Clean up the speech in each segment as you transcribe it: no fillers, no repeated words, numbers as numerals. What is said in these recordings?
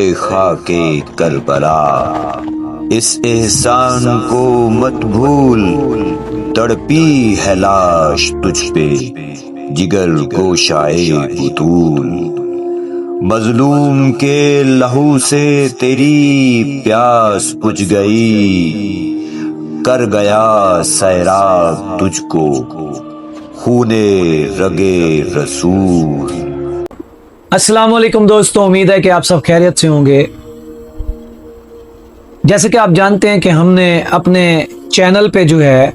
اے خاکے کربلا، اس احسان کو مت بھول، تڑپی ہے لاش تجھ پہ جگر گوشائے بطول، مظلوم کے لہو سے تیری پیاس بجھ گئی، کر گیا سیراب تجھ کو خونے رگے رسول۔ السلام علیکم دوستوں، امید ہے کہ آپ سب خیریت سے ہوں گے۔ جیسے کہ آپ جانتے ہیں کہ ہم نے اپنے چینل پہ جو ہے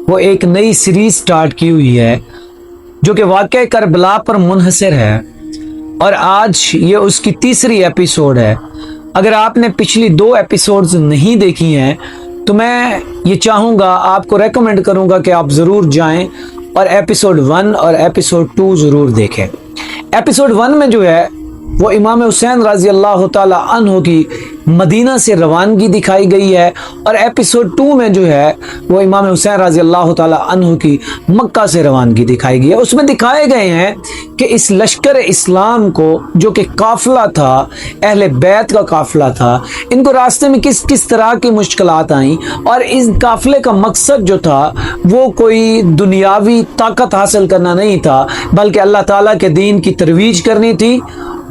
وہ ایک نئی سیریز سٹارٹ کی ہوئی ہے جو کہ واقعہ کربلا پر منحصر ہے، اور آج یہ اس کی تیسری ایپیسوڈ ہے۔ اگر آپ نے پچھلی 2 ایپیسوڈز نہیں دیکھی ہیں تو میں یہ چاہوں گا، آپ کو ریکمینڈ کروں گا کہ آپ ضرور جائیں اور ایپیسوڈ 1 اور ایپیسوڈ 2 ضرور دیکھیں۔ ایپیسوڈ 1 میں جو ہے وہ امام حسین رضی اللہ تعالی عنہ کی مدینہ سے روانگی دکھائی گئی ہے، اور ایپیسوڈ 2 میں جو ہے وہ امام حسین رضی اللہ تعالی عنہ کی مکہ سے روانگی دکھائی گئی ہے۔ اس میں دکھائے گئے ہیں کہ اس لشکر اسلام کو، جو کہ قافلہ تھا، اہل بیت کا قافلہ تھا، ان کو راستے میں کس کس طرح کی مشکلات آئیں، اور اس قافلے کا مقصد جو تھا وہ کوئی دنیاوی طاقت حاصل کرنا نہیں تھا، بلکہ اللہ تعالیٰ کے دین کی ترویج کرنی تھی،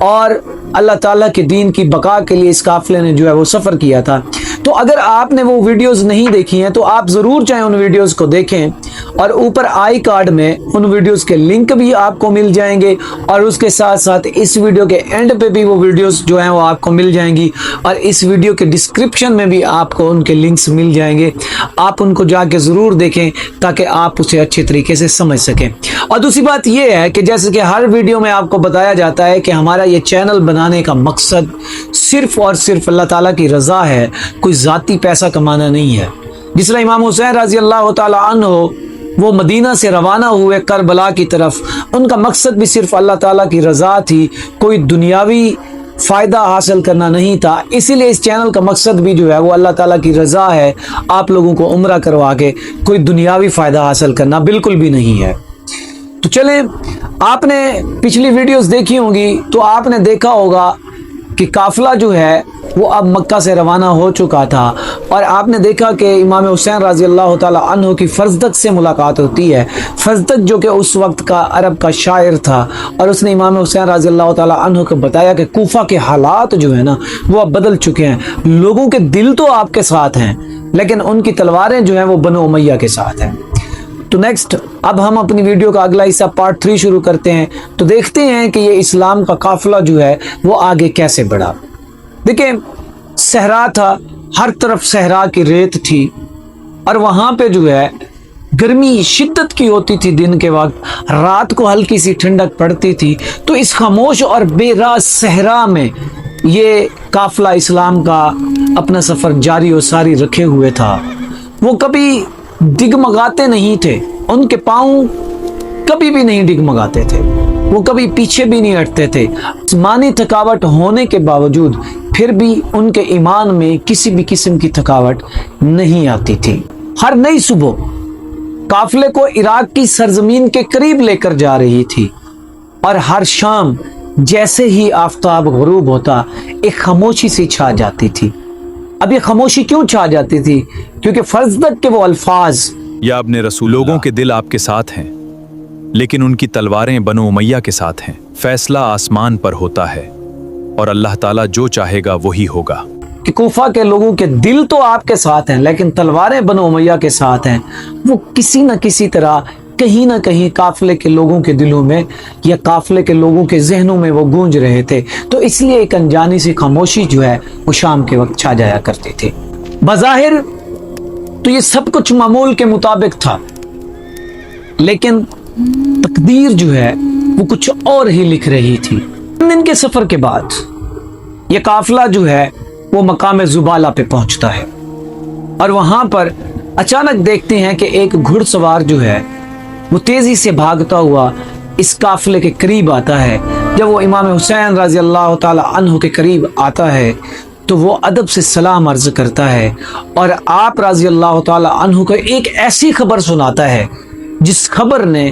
اور اللہ تعالیٰ کے دین کی بقا کے لیے اس قافلے نے جو ہے وہ سفر کیا تھا۔ تو اگر آپ نے وہ ویڈیوز نہیں دیکھی ہیں تو آپ ضرور چاہیں ان ویڈیوز کو دیکھیں، اور اوپر آئی کارڈ میں ان ویڈیوز کے لنک بھی آپ کو مل جائیں گے، اور اس کے ساتھ ساتھ اس ویڈیو کے اینڈ پہ بھی وہ ویڈیوز جو ہیں وہ آپ کو مل جائیں گی، اور اس ویڈیو کے ڈسکرپشن میں بھی آپ کو ان کے لنکس مل جائیں گے۔ آپ ان کو جا کے ضرور دیکھیں تاکہ آپ اسے اچھے طریقے سے سمجھ سکیں۔ اور دوسری بات یہ ہے کہ جیسے کہ ہر ویڈیو میں آپ کو بتایا جاتا ہے کہ ہمارا یہ چینل بنانے کا مقصد صرف اور صرف اللہ تعالیٰ کی رضا ہے، کوئی ذاتی پیسہ کمانا نہیں ہے۔ جس طرح امام حسین رضی اللہ تعالی عنہ وہ مدینہ سے روانہ ہوئے کربلا کی طرف، ان کا مقصد بھی صرف اللہ تعالیٰ کی رضا تھی، کوئی دنیاوی فائدہ حاصل کرنا نہیں تھا۔ اسی لیے اس چینل کا مقصد بھی جو ہے وہ اللہ تعالیٰ کی رضا ہے، آپ لوگوں کو عمرہ کروا کے کوئی دنیاوی فائدہ حاصل کرنا بالکل بھی نہیں ہے۔ تو چلیں، آپ نے پچھلی ویڈیوز دیکھی ہوں گی تو آپ نے دیکھا ہوگا کہ قافلہ جو ہے وہ اب مکہ سے روانہ ہو چکا تھا، اور آپ نے دیکھا کہ امام حسین رضی اللہ تعالی عنہ کی فرزدق سے ملاقات ہوتی ہے۔ فرزدق جو کہ اس وقت کا عرب کا شاعر تھا، اور اس نے امام حسین رضی اللہ تعالی عنہ کو بتایا کہ کوفہ کے حالات جو ہیں نا وہ اب بدل چکے ہیں، لوگوں کے دل تو آپ کے ساتھ ہیں لیکن ان کی تلواریں جو ہیں وہ بنو امیہ کے ساتھ ہیں۔ تو نیکسٹ اب ہم اپنی ویڈیو کا اگلا حصہ پارٹ 3 شروع کرتے ہیں، تو دیکھتے ہیں کہ یہ اسلام کا قافلہ جو ہے وہ آگے کیسے بڑھا۔ دیکھیں، صحرا تھا، ہر طرف صحرا کی ریت تھی، اور وہاں پہ جو ہے گرمی شدت کی ہوتی تھی دن کے وقت، رات کو ہلکی سی ٹھنڈک پڑتی تھی۔ تو اس خاموش اور بے راہ صحرا میں یہ قافلہ اسلام کا اپنا سفر جاری و ساری رکھے ہوئے تھا۔ وہ کبھی ڈگمگاتے نہیں تھے، ان کے پاؤں کبھی بھی نہیں ڈگمگاتے تھے، وہ کبھی پیچھے بھی نہیں ہٹتے تھے۔ جسمانی تھکاوٹ ہونے کے باوجود پھر بھی ان کے ایمان میں کسی بھی قسم کی تھکاوٹ نہیں آتی تھی۔ ہر نئی صبح قافلے کو عراق کی سرزمین کے قریب لے کر جا رہی تھی، اور ہر شام جیسے ہی آفتاب غروب ہوتا ایک خاموشی سی چھا جاتی تھی۔ اب یہ خاموشی کیوں چھا جاتی تھی؟ کیونکہ فرزدق کے وہ الفاظ، یا ابن رسول، لوگوں کے دل آپ کے ساتھ ہیں لیکن ان کی تلواریں بنو امیہ کے ساتھ ہیں۔ فیصلہ آسمان پر ہوتا ہے اور اللہ تعالیٰ جو چاہے گا وہی ہوگا۔ کہ کوفہ کے لوگوں کے دل تو آپ کے ساتھ ہیں لیکن تلواریں بنو امیہ کے ساتھ ہیں، وہ کسی نہ کسی طرح کہیں نہ کہیں قافلے کے لوگوں کے دلوں میں یا قافلے کے لوگوں کے ذہنوں میں وہ گونج رہے تھے۔ تو اس لیے ایک انجانی سی خاموشی جو ہے وہ شام کے وقت چھا جایا کرتی تھی۔ بظاہر تو یہ سب کچھ معمول کے مطابق تھا، لیکن تقدیر جو ہے وہ کچھ اور ہی لکھ رہی تھی۔ 3 دن کے سفر کے بعد یہ قافلہ جو ہے وہ مقام زبالہ پہ پہنچتا ہے، اور وہاں پر اچانک دیکھتے ہیں کہ ایک گھڑ سوار جو ہے وہ تیزی سے بھاگتا ہوا اس قافلے کے قریب آتا ہے۔ جب وہ امام حسین رضی اللہ تعالی عنہ کے قریب آتا ہے تو وہ ادب سے سلام عرض کرتا ہے، اور آپ رضی اللہ تعالی عنہ کو ایک ایسی خبر سناتا ہے جس خبر نے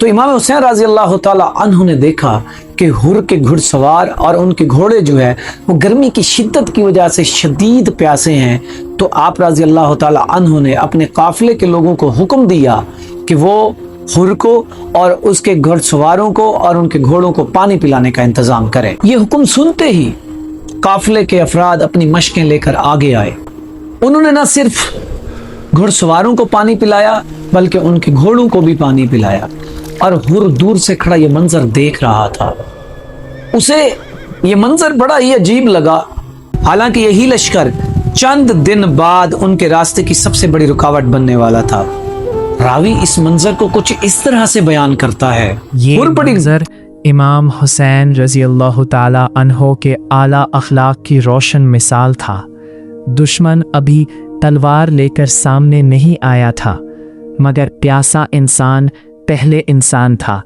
تو امام حسین رضی اللہ تعالی عنہ نے دیکھا کہ ہر کے گھڑ سوار اور ان کے گھوڑے جو ہے وہ گرمی کی شدت کی وجہ سے شدید پیاسے ہیں. تو آپ رضی اللہ تعالی عنہ نے اپنے قافلے کے لوگوں کو حکم دیا کہ وہ ہر کو اور اس کے گھڑ سواروں کو اور ان کے گھوڑوں کو پانی پلانے کا انتظام کریں. یہ حکم سنتے ہی قافلے کے افراد اپنی مشقیں لے کر آگے آئے. انہوں نے نہ صرف گھڑ سواروں کو پانی پلایا بلکہ ان کے گھوڑوں کو بھی پانی پلایا. اور ہر دور سے کھڑا یہ منظر دیکھ رہا تھا. اسے یہ منظر بڑا ہی عجیب لگا. حالانکہ یہی لشکر چند دن بعد ان کے راستے کی سب سے بڑی رکاوٹ بننے والا تھا. راوی اس منظر کو کچھ اس طرح سے بیان کرتا ہے. یہ ہر بڑی منظر امام حسین رضی اللہ تعالی عنہ کے اعلیٰ اخلاق کی روشن مثال تھا. دشمن ابھی تلوار لے کر سامنے نہیں آیا تھا مگر پیاسا انسان پہلے انسان تھا،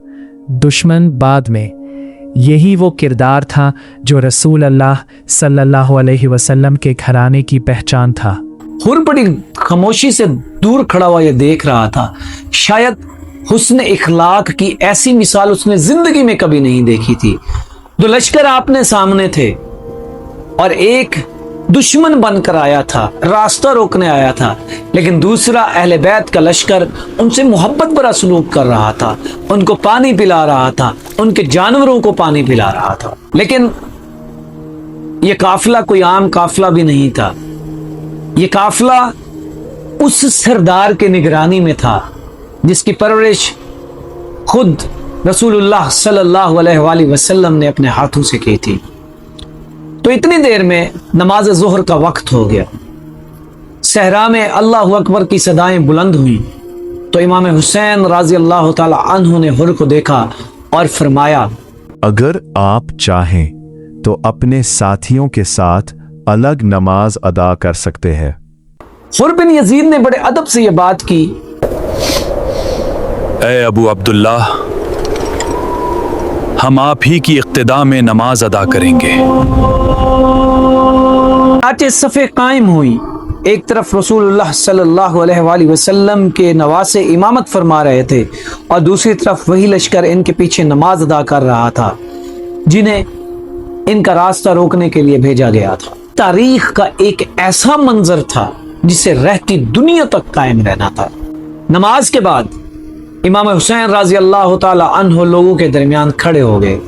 دشمن بعد میں. یہی وہ کردار تھا جو رسول اللہ صلی اللہ علیہ وسلم کے گھرانے کی پہچان تھا. ہر بڑی خاموشی سے دور کھڑا ہوا یہ دیکھ رہا تھا. شاید حسن اخلاق کی ایسی مثال اس نے زندگی میں کبھی نہیں دیکھی تھی. دو لشکر آپ نے سامنے تھے اور ایک دشمن بن کر آیا تھا، راستہ روکنے آیا تھا، لیکن دوسرا اہل بیت کا لشکر ان سے محبت برا سلوک کر رہا تھا، ان کو پانی پلا رہا تھا، ان کے جانوروں کو پانی پلا رہا تھا. لیکن یہ قافلہ کوئی عام قافلہ بھی نہیں تھا. یہ قافلہ اس سردار کے نگرانی میں تھا جس کی پرورش خود رسول اللہ صلی اللہ علیہ وآلہ وسلم نے اپنے ہاتھوں سے کی تھی. تو اتنی دیر میں نماز ظہر کا وقت ہو گیا. صحرا میں اللہ اکبر کی صدائیں بلند ہوئیں. تو امام حسین رضی اللہ تعالی عنہ نے ہر کو دیکھا اور فرمایا، اگر آپ چاہیں تو اپنے ساتھیوں کے ساتھ الگ نماز ادا کر سکتے ہیں. ہر بن یزید نے بڑے ادب سے یہ بات کی. اے ابو عبداللہ، ہم آپ ہی کی اقتداء میں نماز ادا کریں گے. چنانچہ صفیں قائم ہوئی. ایک طرف رسول اللہ صلی اللہ علیہ وآلہ وسلم کے نواسے امامت فرما رہے تھے اور دوسری طرف وہی لشکر ان کے پیچھے نماز ادا کر رہا تھا جنہیں ان کا راستہ روکنے کے لیے بھیجا گیا تھا. تاریخ کا ایک ایسا منظر تھا جسے رہتی دنیا تک قائم رہنا تھا. نماز کے بعد امام حسین رضی اللہ تعالی عنہ لوگوں کے درمیان کھڑے ہو گئے.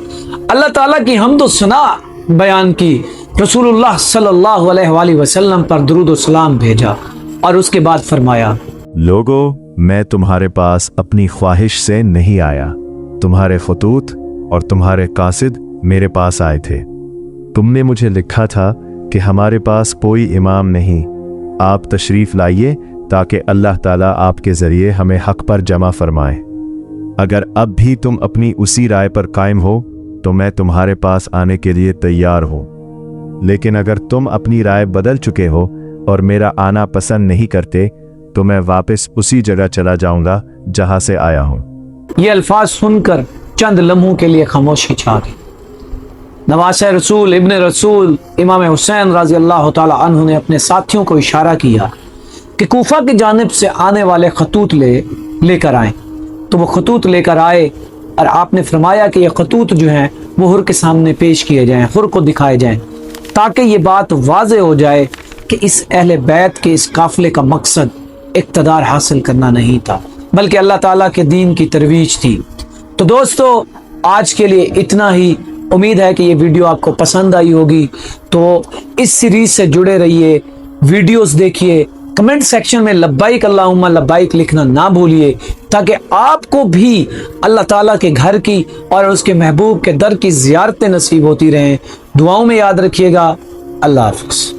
اللہ تعالیٰ کی حمد و ثنا بیان کی، رسول اللہ صلی اللہ علیہ وآلہ وسلم پر درود و سلام بھیجا اور اس کے بعد فرمایا، لوگو، میں تمہارے پاس اپنی خواہش سے نہیں آیا. تمہارے خطوط اور تمہارے قاصد میرے پاس آئے تھے. تم نے مجھے لکھا تھا کہ ہمارے پاس کوئی امام نہیں، آپ تشریف لائیے تاکہ اللہ تعالیٰ آپ کے ذریعے ہمیں حق پر جمع فرمائے. اگر اب بھی تم اپنی اسی رائے پر قائم ہو تو میں تمہارے پاس آنے کے لیے تیار ہوں، لیکن اگر تم اپنی رائے بدل چکے ہو اور میرا آنا پسند نہیں کرتے تو میں واپس اسی جگہ چلا جاؤں گا جہاں سے آیا ہوں. یہ الفاظ سن کر چند لمحوں کے لیے خاموشی چھا گئی. نواسہ رسول ابن رسول امام حسین رضی اللہ تعالی عنہ نے اپنے ساتھیوں کو اشارہ کیا کہ کوفہ کی جانب سے آنے والے خطوط لے کر آئیں. تو وہ خطوط لے کر آئے اور آپ نے فرمایا کہ یہ خطوط جو ہیں وہ ہر کے سامنے پیش کیے جائیں، ہر کو دکھائے جائیں، تاکہ یہ بات واضح ہو جائے کہ اس اہل بیت کے اس قافلے کا مقصد اقتدار حاصل کرنا نہیں تھا بلکہ اللہ تعالیٰ کے دین کی ترویج تھی. تو دوستو، آج کے لیے اتنا ہی. امید ہے کہ یہ ویڈیو آپ کو پسند آئی ہوگی. تو اس سیریز سے جڑے رہیے، ویڈیوز دیکھیے، کمنٹ سیکشن میں لبیک اللہم لبیک لکھنا نہ بھولیے تاکہ آپ کو بھی اللہ تعالیٰ کے گھر کی اور اس کے محبوب کے در کی زیارتیں نصیب ہوتی رہیں. دعاؤں میں یاد رکھیے گا. اللہ حافظ.